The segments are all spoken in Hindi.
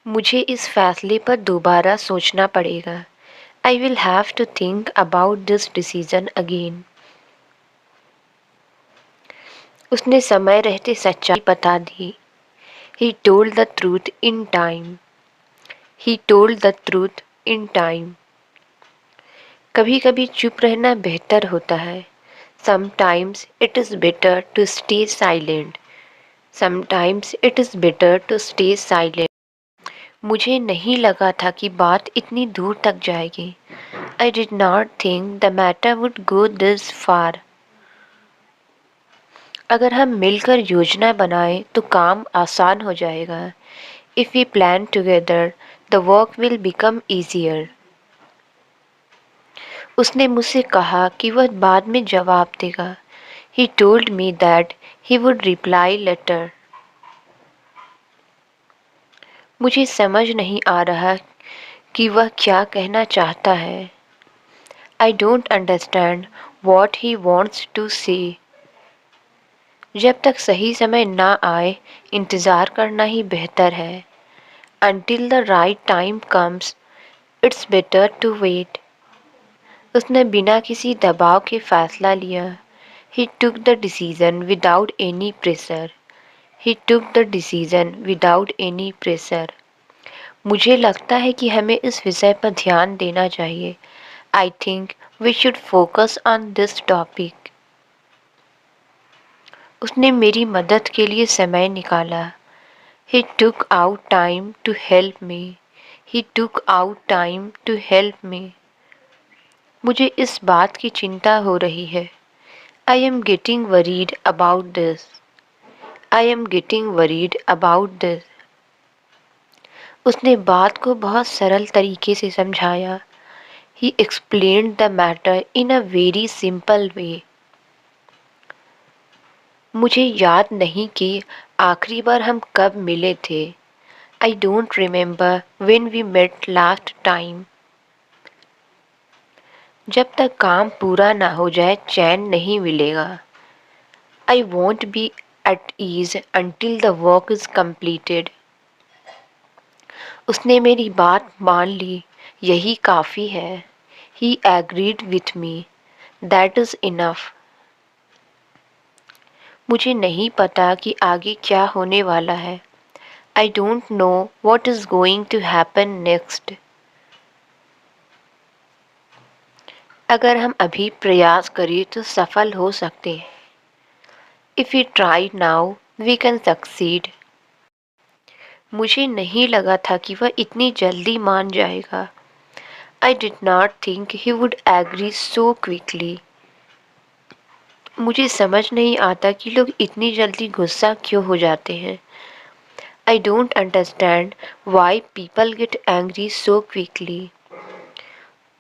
मुझे इस फैसले पर दोबारा सोचना पड़ेगा। I will have to think about this decision again. उसने समय रहते सच्चाई बता दी। He told the truth in time. He told the truth in time. कभी कभी चुप रहना बेहतर होता है। Sometimes it is better to stay silent. Sometimes it is better to stay silent. मुझे नहीं लगा था कि बात इतनी दूर तक जाएगी। I did not think the matter would go this far. अगर हम मिलकर योजना बनाएं तो काम आसान हो जाएगा। If we plan together the work will become easier. उसने मुझसे कहा कि वह बाद में जवाब देगा। He told me that he would reply later. मुझे समझ नहीं आ रहा कि वह क्या कहना चाहता है। I don't understand what he wants to say. जब तक सही समय ना आए इंतज़ार करना ही बेहतर है। Until the right time comes, it's better to wait. उसने बिना किसी दबाव के फैसला लिया। He took the decision without any pressure. He took the decision without any pressure. मुझे लगता है कि हमें इस विषय पर ध्यान देना चाहिए। I think we should focus on this topic. उसने मेरी मदद के लिए समय निकाला। He took out time to help me. He took out time to help me. मुझे इस बात की चिंता हो रही है। I am getting worried about this. I am getting worried about this. उसने बात को बहुत सरल तरीके से समझाया। He explained the matter in a very simple way. मुझे याद नहीं कि आखिरी बार हम कब मिले थे। I don't remember when we met last time. जब तक काम पूरा ना हो जाए चैन नहीं मिलेगा। I won't be at ease until the work is completed. उसने मेरी बात मान ली, यही काफ़ी है। He agreed with me. That is enough. मुझे नहीं पता कि आगे क्या होने वाला है। I don't know what is going to happen next. अगर हम अभी प्रयास करें तो सफल हो सकते हैं। If we try now, we can succeed. मुझे नहीं लगा था कि वह इतनी जल्दी मान जाएगा। I did not think he would agree so quickly. मुझे समझ नहीं आता कि लोग इतनी जल्दी गुस्सा क्यों हो जाते हैं। I don't understand why people get angry so quickly.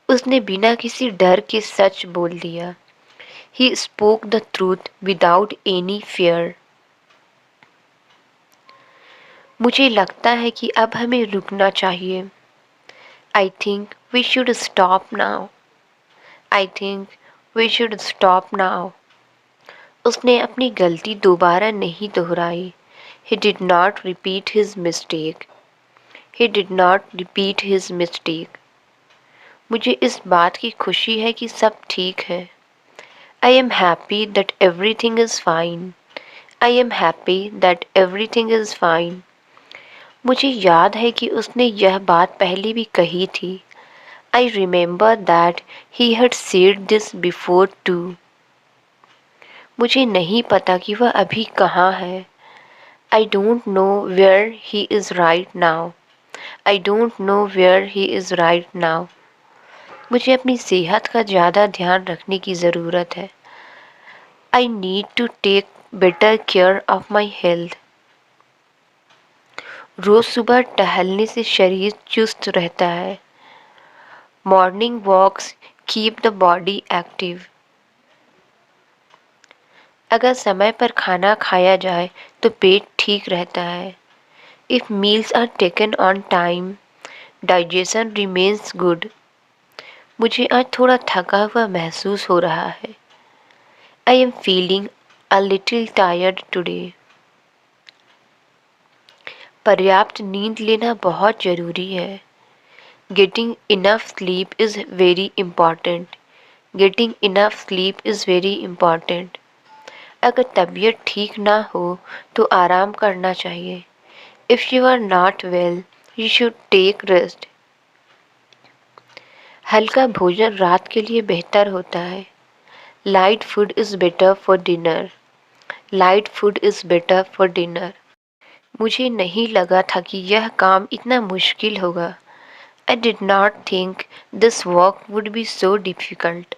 उसने बिना किसी डर के सच बोल दिया। He spoke the truth without any fear. मुझे लगता है कि अब हमें रुकना चाहिए। I think we should stop now. I think we should stop now. उसने अपनी गलती दोबारा नहीं दोहराई। He did not repeat his mistake. He did not repeat his mistake. मुझे इस बात की खुशी है कि सब ठीक है। I am happy that everything is fine. I am happy that everything is fine. मुझे याद है कि उसने यह बात पहले भी कही थी। I remember that he had said this before too. मुझे नहीं पता कि वह अभी कहाँ है। I don't know where he is right now. I don't know where he is right now. मुझे अपनी सेहत का ज़्यादा ध्यान रखने की ज़रूरत है। I need to take better care of my health. रोज़ सुबह टहलने से शरीर चुस्त रहता है। Morning walks keep the body active. अगर समय पर खाना खाया जाए तो पेट ठीक रहता है। If meals are taken on time, digestion remains good. मुझे आज थोड़ा थका हुआ महसूस हो रहा है। I am feeling a little tired today. पर्याप्त नींद लेना बहुत ज़रूरी है। Getting enough sleep is very important. Getting enough sleep is very important. अगर तबीयत ठीक ना हो तो आराम करना चाहिए। If you are not well you should take rest. हल्का भोजन रात के लिए बेहतर होता है। Light food is better for dinner. Light food is better for dinner. मुझे नहीं लगा था कि यह काम इतना मुश्किल होगा। I did not think this work would be so difficult.